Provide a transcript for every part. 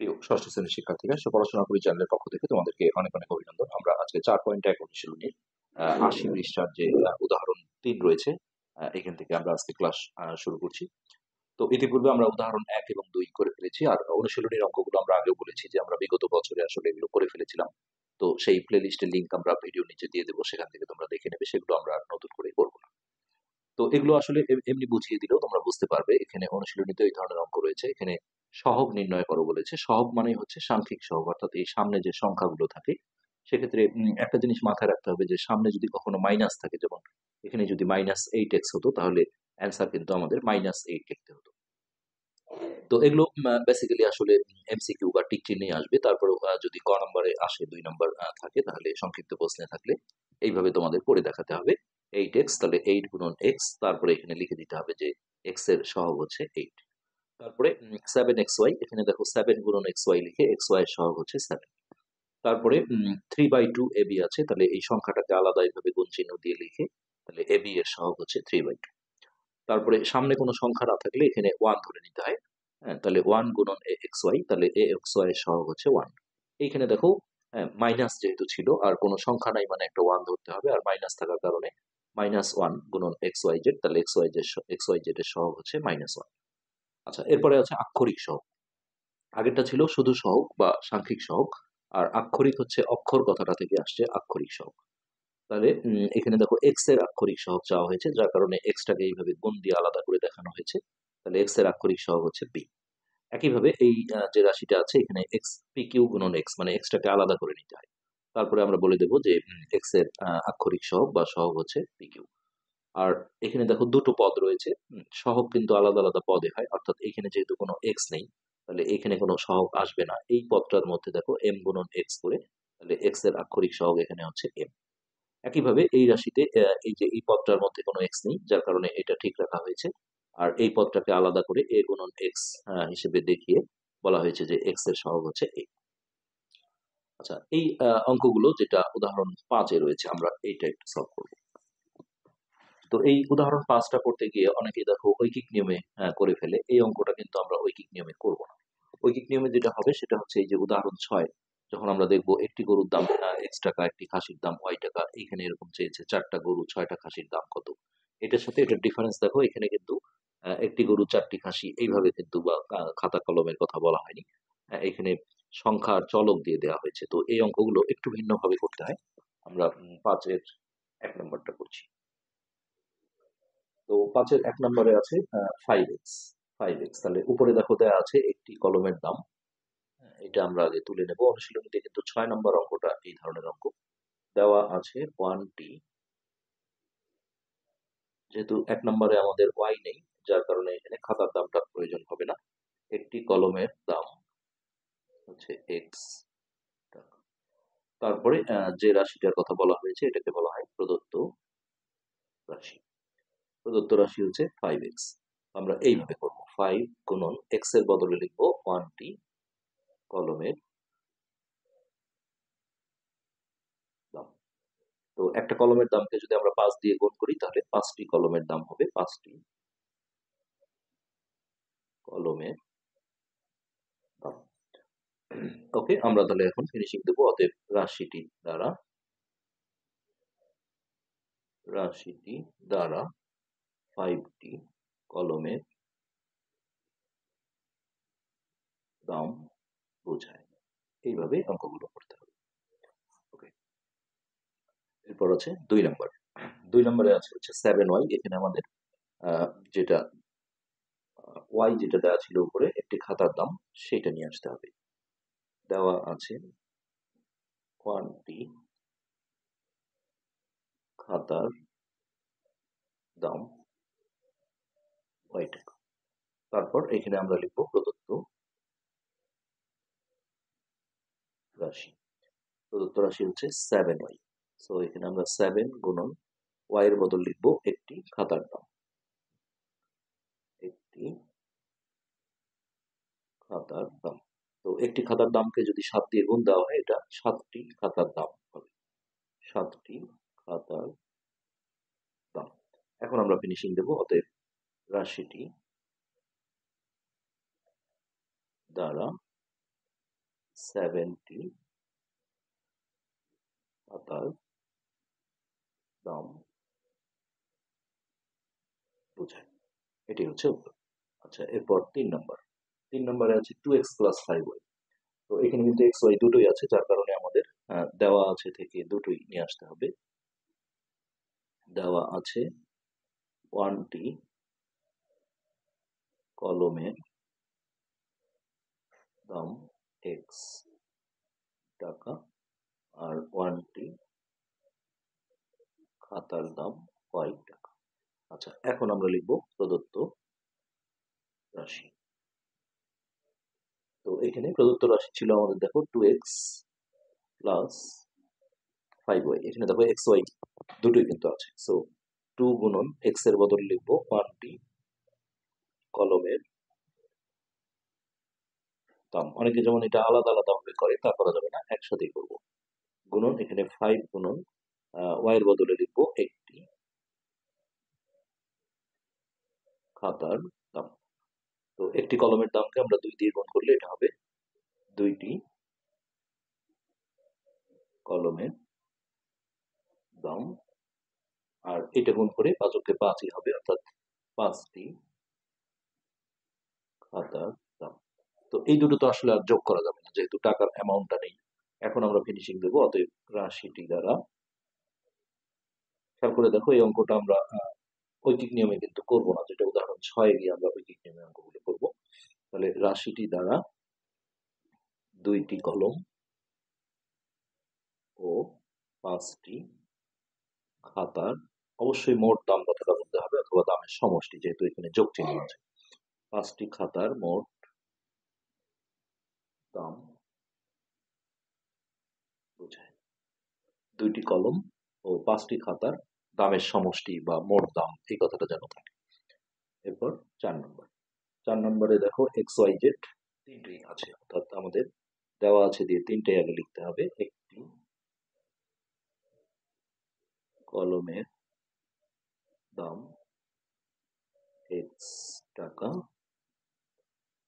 প্রিয় ষষ্ঠ শ্রেণীর শিক্ষার্থীরা, পড়াশোনা করি চ্যানেলের পক্ষ থেকে তোমাদেরকে অনেক অনেক অভিনন্দন। আমরা আজকে 4.1 অনুশীলনীর ৮০ পৃষ্ঠার যে উদাহরণ ৩ রয়েছে, এখান থেকে আমরা আজকে ক্লাস শুরু করছি। তো ইতিপূর্বে আমরা উদাহরণ ১ এবং ২ করে ফেলেছি। আর অনুশীলনীর অঙ্কগুলো আমরা আগেও বলেছি যে আমরা বিগত বছরে আসলে এগুলো করে ফেলেছিলাম। তো সেই প্লে লিস্টের লিঙ্ক আমরা ভিডিওর নিচে দিয়ে দেবো, সেখান থেকে তোমরা দেখে নেবে। সেগুলো আমরা আর নতুন করে করবো না। তো এগুলো আসলে এমনি বুঝিয়ে দিলেও তোমরা বুঝতে পারবে। এখানে অনুশীলনীতে এই ধরনের অঙ্ক রয়েছে। এখানে সহগ নির্ণয় করো বলেছে। সহগ মানেই হচ্ছে সাংখ্যিক সহগ, অর্থাৎ এই সামনে যে সংখ্যাগুলো থাকে সেক্ষেত্রে একটা জিনিস মাথায় রাখতে হবে যে সামনে যদি কখনো মাইনাস থাকে, যেমন এখানে যদি -8x হতো তাহলে অ্যান্সার কিন্তু আমাদের -8 লিখতে হতো। তো এগুলো বেসিক্যালি আসলে এমসিকিউ বা টিক চিহ্নেই আসবে। তারপরে যদি ক নম্বরে আসে 2 নম্বর থাকে, তাহলে সংক্ষিপ্ত প্রশ্নে থাকলে এইভাবে তোমাদের পড়ে দেখাতে হবে। 8x, তাহলে 8 গুণন x, তারপরে এখানে লিখে দিতে হবে যে x এর সহগ হচ্ছে 8। তারপরে 7xy, এখানে দেখো 7 গুণন xy লিখে xy এর সহগ হচ্ছে 7। তারপরে 3/2 ab আছে, তাহলে এই সংখ্যাটাকে আলাদা এইভাবে গুণ চিহ্ন দিয়ে লিখে তাহলে ab এর সহগ হচ্ছে 3/2। তারপরে সামনে কোনো সংখ্যা না থাকলে এখানে 1 ধরে নিতে হয়। হ্যাঁ, তাহলে 1 গুণন xy, তাহলে axy এর সহগ হচ্ছে 1। এইখানে দেখো মাইনাস যেহেতু ছিল আর কোনো সংখ্যা নাই, মানে একটা 1 ধরতে হবে, আর মাইনাস থাকার কারণে -1 গুণন xyz, তাহলে xyz এর সহগ হচ্ছে -1। আচ্ছা, এরপরে আছে আক্ষরিক সহগ। আগেরটা ছিল শুধু সহগ বা সাংখ্যিক সহগ, আর আক্ষরিক হচ্ছে অক্ষর কথাটা থেকে আসছে আক্ষরিক সহগ। তাহলে এখানে দেখো এক্স এর আক্ষরিক সহগ চাওয়া হয়েছে, যার কারণে এক্সটাকে এইভাবে গুণ দিয়ে আলাদা করে দেখানো হয়েছে। তাহলে এক্স এর আক্ষরিক সহগ হচ্ছে বি। একইভাবে এই যে রাশিটা আছে এখানে এক্স পি কিউ গুণন এক্স, মানে এক্সটাকে আলাদা করে নিতে হয়। তারপরে আমরা বলে দেবো যে এক্স এর আক্ষরিক সহগ বা সহগ হচ্ছে পি কিউ। আর এখানে দেখো দুটো পদ রয়েছে, সহগ কিন্তু আলাদা আলাদা পদে হয়, অর্থাৎ এখানে যেহেতু কোনো এক্স নেই তাহলে এখানে কোনো সহগ আসবে না। এই পদটার মধ্যে দেখো এম গুণন এক্স করে, তাহলে এক্স এর আক্ষরিক সহগ এখানে হচ্ছে এম। একইভাবে এই রাশিতে এই যে এই পদটার মধ্যে কোনো এক্স নেই, যার কারণে এটা ঠিক রাখা হয়েছে। আর এই পদটাকে আলাদা করে এ গুণন এক্স হিসেবে দেখিয়ে বলা হয়েছে যে এক্স এর সহগ হচ্ছে এ। আচ্ছা, এই অঙ্কগুলো যেটা উদাহরণ 5-এ রয়েছে, আমরা এইটা একটু সলভ করবো। তো এই উদাহরণ 5টা করতে গিয়ে অনেকেই দেখো ঐকিক নিয়মে করে ফেলে। এই অঙ্কটা কিন্তু আমরা ঐকিক নিয়মে করব না। ঐকিক নিয়মে যেটা হবে সেটা হচ্ছে এই যে উদাহরণ 6, যখন আমরা দেখবো একটি গরুর দাম x টাকা, একটি খাসির দাম y টাকা, এখানে এরকম চেয়েছে 4টা গরু 6টা খাসির দাম কত। এটার সাথে এটার ডিফারেন্স দেখো, এখানে কিন্তু একটি গরু 4টি খাসি এইভাবে কিন্তু বা খাতা কলমের কথা বলা হয়নি। এখানে সংখ্যার চলক দিয়ে দেওয়া হয়েছে। তো এই অঙ্কগুলো একটু ভিন্নভাবে করতে হয়। আমরা 5-এর 1 নম্বরটা করছি। তো 5-এর 1 নম্বরে আছে 5x। 5x, তাহলে উপরে দেখো দেয়া আছে একটি কলমের দাম। এটা আমরা আগে তুলে নেব। অনুশীলনীতে কিন্তু 6 নম্বর অঙ্কটা এই ধরনের অঙ্ক দেওয়া আছে 1t। যেহেতু 1 নম্বরে আমাদের y নেই, যার কারণে এখানে খাতার দামটা প্রয়োজন হবে না। একটি কলমের দাম হচ্ছে x টাকা। তারপরে যে রাশিটার কথা বলা হয়েছে এটাকে বলা হয় প্রদত্ত রাশি। প্রদত্ত রাশি হচ্ছে 5x। আমরা এইভাবে করব, 5 গুণন x এর বদলে লিখবো 1t কলমের দাম। তো একটা কলমের দামকে যদি আমরা 5 দিয়ে গুণ করি তাহলে 5টি কলমের দাম হবে 5টি কলমের দাম। ওকে, আমরা তাহলে এখন ফিনিশিং দেবো। অতএব রাশিটি দ্বারা 5টি কলমের দাম বোঝায়। এইভাবে অঙ্কগুলো করতে হবে। ওকে, এরপর আছে 2 নম্বর। 2 নম্বরে আছে হচ্ছে 7y। এখানে আমাদের যেটা y যেটা দেওয়া ছিল উপরে একটি খাতার দাম, সেটা নিয়ে আসতে হবে। দেওয়া আছে 1টি খাতার দাম y টাকা। তারপর এখানে আমরা লিখবো প্রদত্ত রাশি। প্রদত্ত রাশি হচ্ছে 7y। সো এখানে আমরা 7 গুণন y এর বদল লিখবো একটি খাতার দাম। একটি খাতার দাম। তো একটি খাতার দামকে যদি 7 দিয়ে গুণ দেওয়া হয়, এটা 7টি খাতার দাম হবে। 7টি খাতার দাম। এখন আমরা ফিনিশিং দেবো। অতএব রাশিটি দ্বারা 70 খাতার দাম বোঝায়। এটি হচ্ছে উত্তর। আচ্ছা, এরপর 3 নম্বরে আছে 2x প্লাস 5y। তো এখানে কিন্তু এক্স ওয়াই দুটোই আছে, যার কারণে আমাদের দেওয়া আছে থেকে দুটোই নিয়ে আসতে হবে। দেওয়া আছে 1টি কলমের দাম এক্স টাকা আর 1টি খাতার দাম ওয়াই টাকা। আচ্ছা, এখন আমরা লিখব প্রদত্ত রাশি। তো এখানে প্রদত্ত রাশি ছিল আমাদের, দেখো 2x প্লাস 5y। এখানে দেখো এক্স ওয়াই দুটোই কিন্তু আছে, সো 2 গুণন এক্স এর বদলে লিখবো 1টি কলমের দাম। অনেকে যেমন এটা আলাদা আলাদা ভাবে করে, তা করা যাবে না, একসাথেই করব। গুণন এখানে 5 গুণন ওয়াই এর বদলে লিখবো একটি খাতার দাম। তো একটি কলমের দামকে আমরা 2 দিয়ে গুণ করলে এটা হবে 2টি কলমের দাম, আর এটা গুণ করে 5 × 5ই হবে, অর্থাৎ 5টি খাতার দাম। তো এই দুটো তো আসলে আর যোগ করা যাবে না, যেহেতু টাকার অ্যামাউন্টটা নেই। এখন আমরা ফিনিশিং দেবো, অতএব রাশিটি দ্বারা। খেয়াল করে দেখো, এই অঙ্কটা আমরা ঐকিক নিয়মে কিন্তু করবো না, যেটা উদাহরণ 6 গিয়ে আমরা ঐকিক নিয়মে অঙ্কগুলো করবো। তাহলে রাশিটি দ্বারা 2টি কলম ও 5টি খাতার, অবশ্যই মোট দাম কথাটা বলতে হবে, অথবা দামের সমষ্টি, যেহেতু এখানে যোগ চিহ্ন আছে। 5টি খাতার মোট দাম বোঝায়। 2টি কলম ও 5টি খাতার দামের সমষ্টি বা মোট দাম, এই কথাটা যেন থাকে। এরপর 4 নম্বরে দেখো এক্স ওয়াই জেড তিনটেই আছে, অর্থাৎ আমাদের দেওয়া আছে দিয়ে তিনটেই আগে লিখতে হবে। একটি কলমের দাম এক্স টাকা,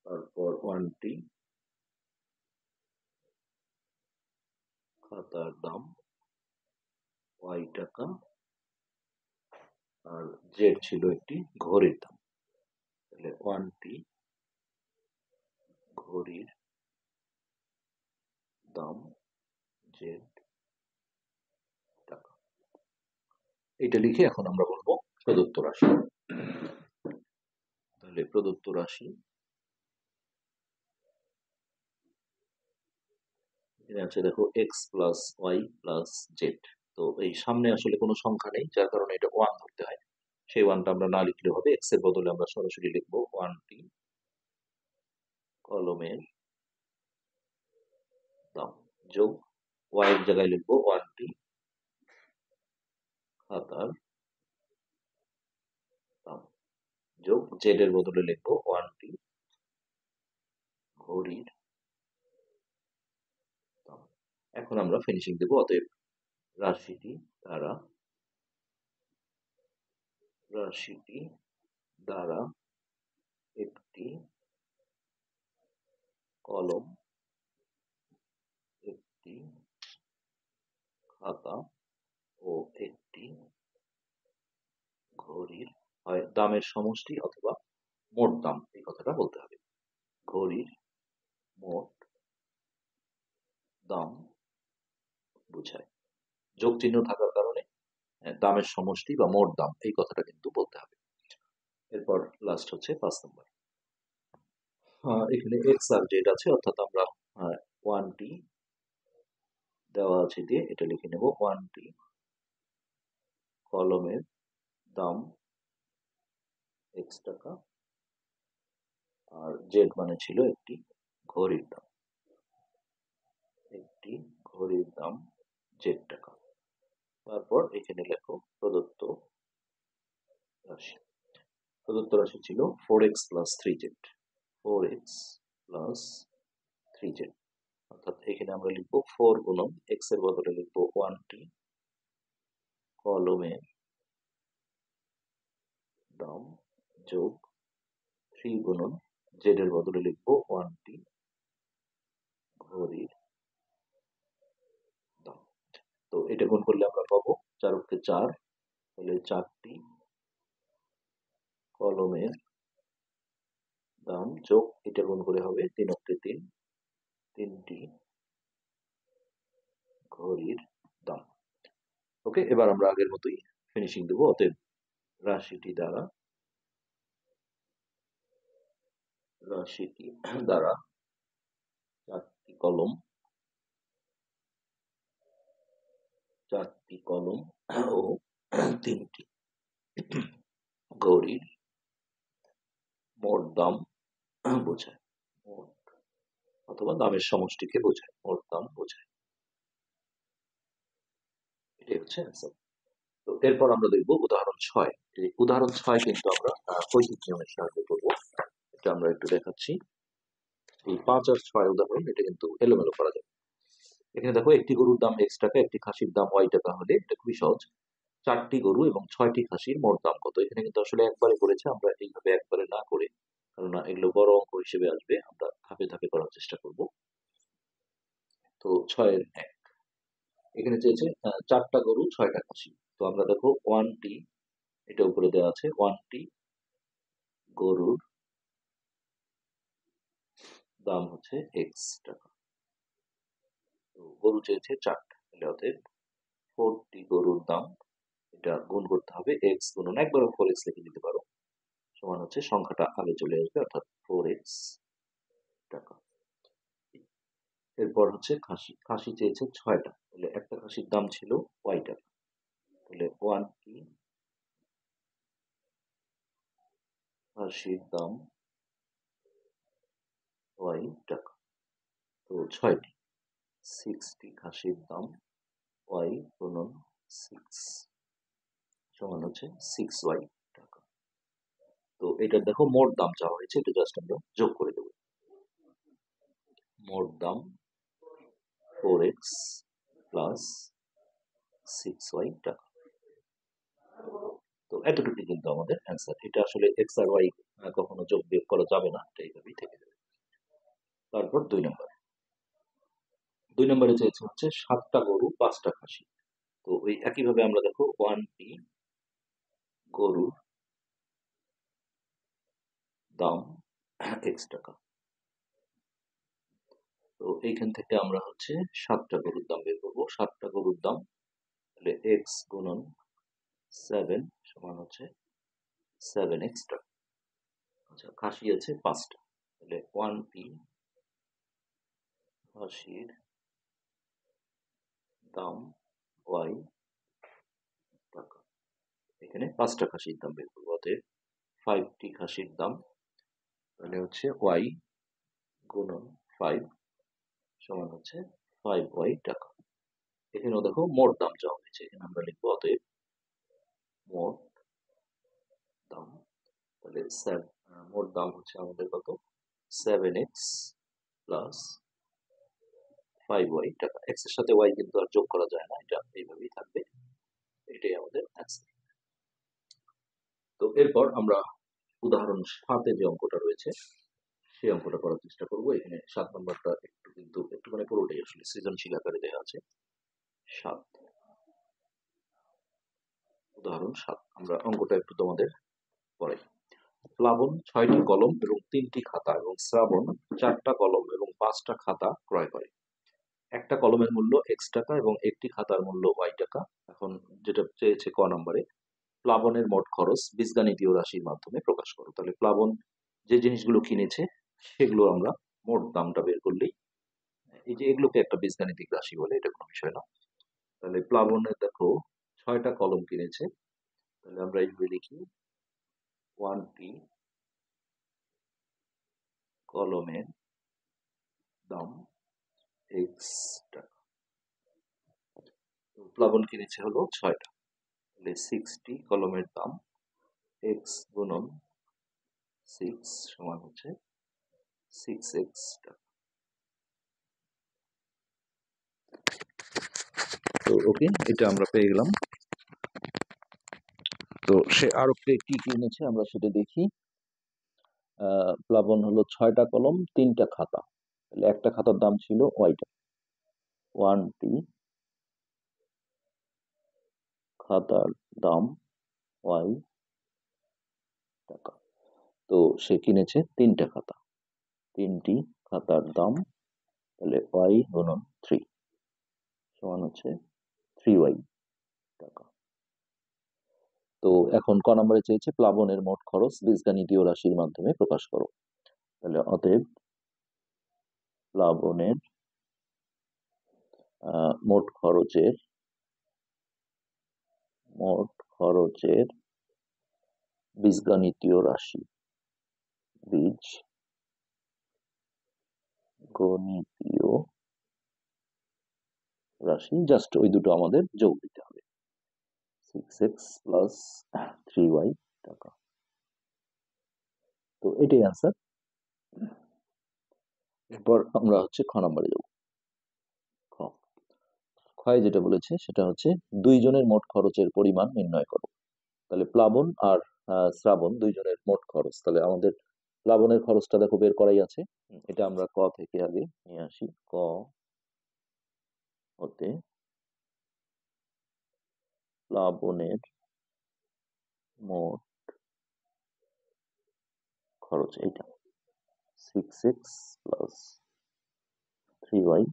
তারপর 1টি খাতার দাম ওয়াই টাকা, আর জেড ছিল একটি ঘড়ির দাম। তাহলে 1টি ঘড়ির দাম জেড টাকা। এটা লিখে এখন আমরা বলবো প্রদত্ত রাশি। তাহলে প্রদত্ত রাশি আছে, দেখো x plus y plus z. তো এই সামনে আসলে কোনো সংখ্যা নেই, যার কারণে এটা 1 ধরতে হয়। সেই 1টা আমরা না লিখলে হবে, এক্স এর বদলে আমরা সরাসরি লিখবো 1টি কলমের দাম, যোগ ওয়াই এর জায়গায় লিখবো 1টি খাতার দাম, যোগ জেড এর বদলে লিখবো 1টি ঘড়ির দাম। এখন আমরা ফিনিশিং দেবো, অতএব রাশিটি দ্বারা একটি কলম, একটি খাতা ও একটি ঘড়ির, হয় দামের সমষ্টি অথবা মোট দাম, এই কথাটা বলতে হবে। ঘড়ির মোট দাম বোঝায়। যোগ চিহ্ন থাকার কারণে দামের সমষ্টি বা মোট দাম, এই কথাটা কিন্তু বলতে হবে। এরপর লাস্ট হচ্ছে 5 নম্বর। এখানে এক্স আর জেড আছে, অর্থাৎ আমরা 1টি দেওয়া আছে দিয়ে এটা লিখে নেব, 1টি কলমের দাম এক্স টাকা, আর জেড মানে ছিল একটি ঘড়ির দাম, একটি ঘড়ির দাম জেড টাকা। তারপর এখানে লেখো প্রদত্ত রাশি। প্রদত্ত রাশি ছিল 4x plus 3z। 4x plus 3z, অর্থাৎ এখানে আমরা লিখবো 4 গুণন এক্স এর বদলে লিখবো 1টি কলমের দাম, যোগ 3 গুণন জেড এর বদলে লিখবো 1টি ঘড়ির এটা গুণ করলে আমরা পাবো 4 × 4, তাহলে 4টি কলমের দাম যোগ এটা গুণ করে হবে 3 × 3, 3টি ঘড়ির দাম। ওকে, এবার আমরা আগের মতোই ফিনিশিং দেবো। অতএব রাশিটি দ্বারা 4টি কলম ও 3টি ঘড়ির মোট দাম বোঝায়, মোট অথবা দামের সমষ্টিকে বোঝায়, মোট দাম বোঝায়। এটাই হচ্ছে অ্যান্সার। তো এরপর আমরা দেখবো উদাহরণ 6। এই উদাহরণ 6 কিন্তু আমরা কৈশিক নিয়মের সাহায্যে করবো। এটা আমরা একটু দেখাচ্ছি। এই 5 আর 6 উদাহরণ এটা কিন্তু এলোমেলো করা যায়। এখানে দেখো একটি গরুর দাম X টাকা, একটি খাসির দাম Y টাকা হলে এটা খুবই সহজ। 4টি গরু এবং 6টি খাসির মোট দাম কত? এখানে কিন্তু আসলে একবারে করেছে, আমরা এইভাবে একবারে না করে, কারণ এগুলো বড় অঙ্ক হিসেবে আসবে, আমরা ধাপে ধাপে করার চেষ্টা করব। তো 6 এর 1 এখানে চেয়েছে 4টা গরু 6টা খাসি। তো আমরা দেখো 1টি, এটা উপরে দেওয়া আছে, 1টি গরুর দাম হচ্ছে X টাকা। তো গরু চেয়েছে 4টা, তাহলে অতএব 4টি গরুর দাম, এটা গুণ করতে হবে X গুণন, একবারে 4X লিখে দিতে পারো, সমান হচ্ছে সংখ্যাটা আগে চলে আসবে, অর্থাৎ 4X টাকা। এরপর হচ্ছে খাসি চেয়েছে 6টা, তাহলে একটা খাসির দাম ছিল Y টাকা, তাহলে 1টি খাসির দাম Y টাকা। তো 6টি, 6টি খাসির দাম Y গুণন 6 সমান হচ্ছে 6Y টাকা। তো এটা দেখো মোট দাম চাওয়া হয়েছে, এটা জাস্ট আমরা যোগ করে দেবো। মোট দাম 4X প্লাস 6Y টাকা। তো এতটুকু কিন্তু আমাদের অ্যান্সার। এটা আসলে X আর Y কখনো যোগ বিয়োগ করা যাবে না, এটা এইভাবেই থেকে যাবে। তারপর 2 নম্বরে চেয়েছে হচ্ছে 7টা গরু 5টা খাসি। তো ওই একইভাবে আমরা দেখো 1টি গরুর দাম X টাকা। তো এইখান থেকে আমরা হচ্ছে 7টা গরুর দাম বের করবো। 7টা গরুর দাম, তাহলে X গুণন 7 সমান হচ্ছে 7X টাকা। আচ্ছা, খাসি আছে 5টা, তাহলে 1টি খাসির দাম Y টাকা। এখানে 5টা খাসির দাম বের করবো, অতএব 5টি খাসির দাম, তাহলে হচ্ছে Y গুণন 5 সমান হচ্ছে 5Y টাকা। এখানেও দেখো মোট দাম চাওয়া হয়েছে, এখানে আমরা লিখবো অতএব মোট দাম, তাহলে মোট দাম হচ্ছে আমাদের কত? 7X প্লাস 5Y টাকা। X এর সাথে Y কিন্তু আর যোগ করা যায় না, এটা এইভাবেই থাকবে। এটাই আমাদের অ্যান্সার। তো এরপর আমরা উদাহরণ 7 যে অঙ্কটা রয়েছে সেই অঙ্কটা করার চেষ্টা করব। এখানে 7 নম্বরটা একটু মানে পুরোটাই আসলে সৃজনশীল আকারে দেওয়া আছে। 7, উদাহরণ 7 আমরা অঙ্কটা একটু তোমাদের পড়াই। প্লাবন 6টি কলম এবং 3টি খাতা এবং শ্রাবণ 4টা কলম এবং 5টা খাতা ক্রয় করে। একটা কলমের মূল্য X টাকা এবং একটি খাতার মূল্য Y টাকা। এখন যেটা চেয়েছে ক নম্বরে, প্লাবনের মোট খরচ বীজগাণিতীয় রাশির মাধ্যমে প্রকাশ করো। তাহলে প্লাবন যে জিনিসগুলো কিনেছে সেগুলো আমরা মোট দামটা বের করলেই, এই যে এগুলোকে একটা বীজগাণিতিক রাশি বলে, এটা কোনো বিষয় না। তাহলে প্লাবনের দেখো 6টা কলম কিনেছে, তাহলে আমরা এইভাবে লিখি 1টি কলমের দাম X টাকা। প্লাবন কিনেছে হলো 6টা, তাহলে 6টি কলমের দাম X গুণন 6 সমান হচ্ছে 6X টাকা। তো ওকে, এটা আমরা পেয়ে গেলাম। তো সে আরো কি কিনেছে আমরা সেটা দেখি। প্লাবন হলো 6টা কলম 3টা খাতা, তাহলে একটা খাতার দাম ছিল Y টাকা। 1টি খাতার দাম ওয়াই টাকা। তো সে কিনেছে 3টা খাতা, 3টি খাতার দাম, তাহলে ওয়াই গুণন 3 সমান হচ্ছে 3y টাকা। তো এখন ক নম্বরে চেয়েছে প্লাবনের মোট খরচ বীজগাণিতীয় রাশির মাধ্যমে প্রকাশ করো। তাহলে অতএব প্লাবনের মোট খরচের বীজগাণিতীয় রাশি, বীজ গণিতীয় রাশি, জাস্ট ওই দুটো আমাদের যোগ দিতে হবে, 6x প্লাস 3y টাকা। তো এটাই আনসার। এরপর আমরা হচ্ছে খ নম্বরে যাব। ক্ষয় যেটা বলেছে সেটা হচ্ছে 2 জনের মোট খরচের পরিমাণ নির্ণয় করো। তাহলে প্লাবন আর শ্রাবণ 2 জনের মোট খরচ, তাহলে আমাদের প্লাবনের খরচটা দেখো বের করাই আছে। এটা আমরা ক থেকে আগে নিয়ে আসি। ক হতে প্লাবনের মোট খরচ, এইটা 6x প্লাস 3y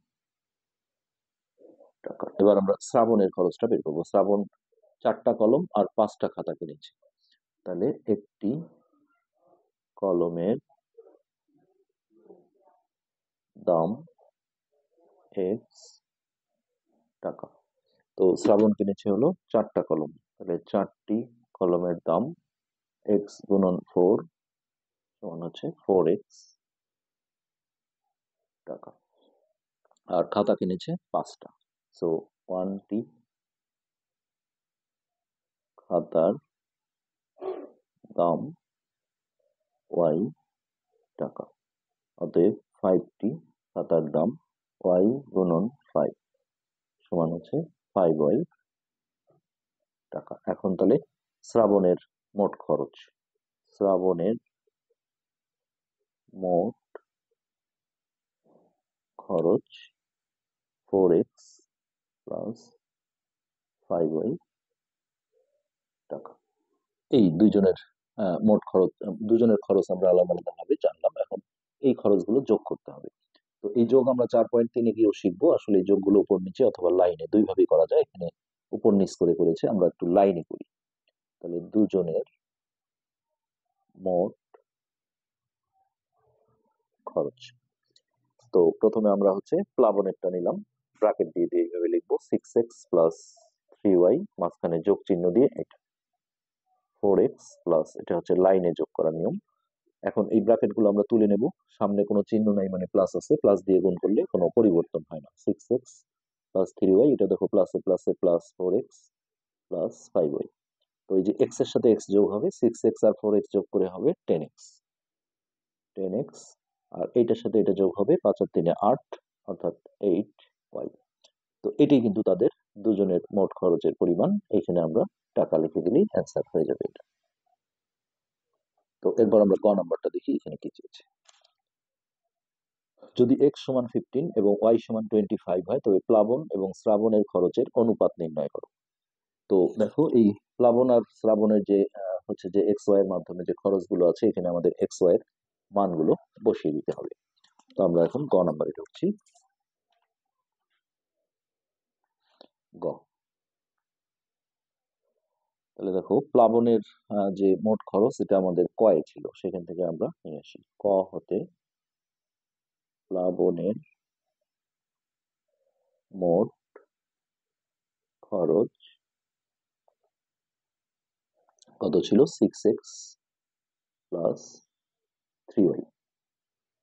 টাকা। এবার আমরা শ্রাবণের খরচটা বের করবো। শ্রাবণ 4টা কলম আর 5টা খাতা কিনেছে, তাহলে একটি কলমের দাম x টাকা। তো শ্রাবণ কিনেছে হলো 4টা কলম, তাহলে 4টি কলমের দাম x গুণন 4 সমান হচ্ছে 4x টাকা। আর খাতা কিনেছে 5টা, সো 1টি খাতার দাম y টাকা। অতএব 5টি খাতার দাম y গুণন 5 সমান হচ্ছে 5y টাকা। এখন তাহলে শ্রাবণের মোট খরচ, শ্রাবণের মোট খরচ 4x প্লাস 5y টাকা। এই দুজনের খরচ আমরা আলাদা আলাদা ভাবে জানলাম। এখন এই খরচগুলো যোগ করতে হবে। তো এই যোগ আমরা 4.3-এ গিয়েও শিখবো। আসলে এই যোগগুলো উপর নিচে অথবা লাইনে দুই ভাবেই করা যায়। এখানে উপর নিচ করে করেছে, আমরা একটু লাইনে করি। তাহলে দুজনের মোট খরচ। তো প্রথমে আমরা হচ্ছে প্লাবনেরটা নিলাম, ব্র্যাকেট দিয়ে দিয়ে এইভাবে লিখবো 6x প্লাস 3y, মাঝখানে যোগ চিহ্ন দিয়ে এটা 4x প্লাস, এটা হচ্ছে লাইনে যোগ করার নিয়ম। এখন এই ব্র্যাকেট গুলো আমরা তুলে নেব, সামনে কোনো চিহ্ন নাই মানে প্লাস আছে, প্লাস দিয়ে গুণ করলে কোনো পরিবর্তন হয় না। 6x প্লাস 3y, এটা দেখো প্লাসে প্লাসে প্লাস 4x প্লাস 5y। তো এই যে x এর সাথে x যোগ হবে, 6x আর 4x যোগ করে হবে 10x, আর এইটার সাথে এটা যোগ হবে, 5 আর 3 8, অর্থাৎ 8y। তো এটাই কিন্তু তাদের দুজনের মোট খরচের পরিমাণ। এখানে আমরা টাকা লিখে দিলেই অ্যান্সার হয়ে যাবে এটা। তো এরপর আমরা ক নাম্বারটা দেখি, এখানে কি চেয়েছে। যদি x সমান 15 এবং y সমান 25 হয়, তবে প্লাবন এবং শ্রাবণের খরচের অনুপাত নির্ণয় করো। তো দেখো এই প্লাবন আর শ্রাবণের যে হচ্ছে যে এক্স ওয়াই এর মাধ্যমে যে খরচগুলো আছে, এখানে আমাদের এক্স ওয়াই এর মানগুলো বসিয়ে দিতে হবে। তো আমরা এখন গ নাম্বারে ঢুকছি। গ, তাহলে দেখো প্লাবনের যে মোট খরচ এটা আমাদের কয়ে ছিল, সেখান থেকে আমরা নিয়ে আসি। ক হতে প্লাবনের মোট খরচ কত ছিল, 6x প্লাস 3y।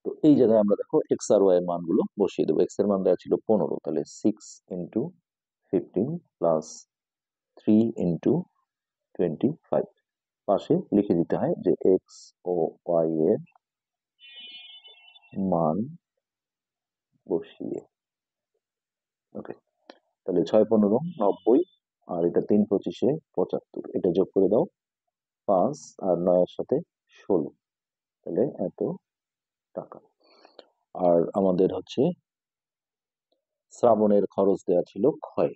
তো এই জায়গায় আমরা দেখো এক্স আর ওয়াই এর মানগুলো বসিয়ে দেবো। এক্স এর মান দেওয়া ছিল 15, তাহলে 6 ইন্টু 15 প্লাস 3 ইন্টু 25, পাশে লিখে দিতে হয় যে এক্স ও ওয়াই এর মান বসিয়ে। ওকে, তাহলে 6 15 90, আর এটা 3 25 75, এটা যোগ করে দাও, 5 আর 9 এর সাথে 16, তাহলে এত টাকা। আর আমাদের হচ্ছে শ্রাবণের খরচ দেওয়া ছিল ক্ষয়।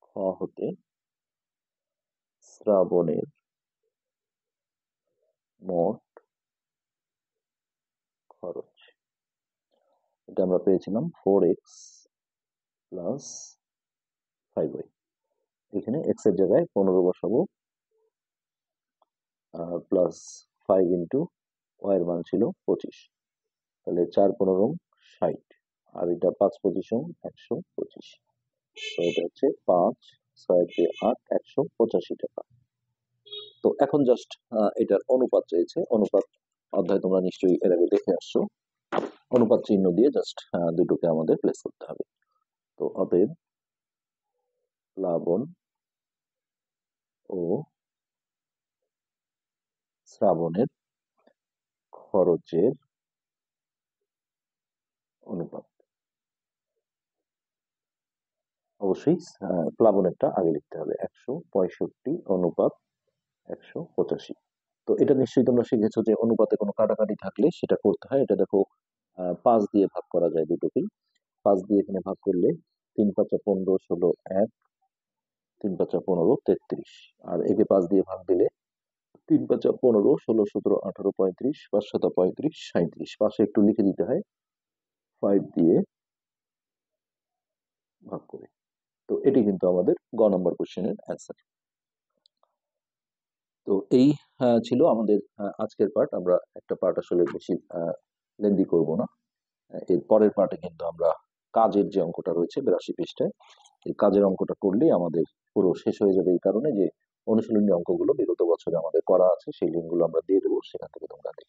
খ হতে শ্রাবণের মোট খরচ, এটা আমরা পেয়েছিলাম 4x প্লাস 5y। এখানে x এর জায়গায় 15 বসাবো, প্লাস 5 ইন্টু y এর মান ছিল 25, তাহলে 4×15 = 60, আর এটা 5×25 125। তো এটা হচ্ছে 5, 6 দিয়ে 8, 185 টাকা। তো এখন জাস্ট এটার অনুপাত চেয়েছে। অনুপাত অধ্যায় তোমরা নিশ্চয়ই এর আগে দেখে আসছো। অনুপাত চিহ্ন দিয়ে জাস্ট দুটোকে আমাদের প্লেস করতে হবে। তো অতএব প্লাবন ও শ্রাবণের খরচের অনুপাত, অবশ্যই প্লাবনেরটা আগে লিখতে হবে, 165 অনুপাত 185। তো এটা নিশ্চয়ই তোমরা শিখেছো যে অনুপাতে কোনো কাটাকাটি থাকলে সেটা করতে হয়। এটা দেখো 5 দিয়ে ভাগ করা যায় দুটোকেই। 5 দিয়ে এখানে ভাগ করলে 3×5 = 15, 16 1, 3×5 = 15, 33। আর একে 5 দিয়ে ভাগ দিলে 3×5 = 15, 16, 17, 18, 35, 5×7 = 35, 37। পাশে একটু লিখে দিতে হয় 5 দিয়ে ভাগ করে। তো এটি কিন্তু আমাদের গ নম্বর কোশ্চেনের অ্যান্সার। তো এই ছিল আমাদের আজকের পার্ট। আমরা একটা পার্ট আসলে বেশি লেন্দি করব না। এর পরের পার্টে কিন্তু আমরা কাজের যে অঙ্কটা রয়েছে 82 পৃষ্ঠায়, এই কাজের অঙ্কটা করলেই আমাদের পুরো শেষ হয়ে যাবে। এই কারণে যে অনুশীলনী অঙ্কগুলো বিগত বছরে আমাদের করা আছে, সেই লিঙ্কগুলো আমরা দিয়ে দেবো, সেখান থেকে তোমরা দেখে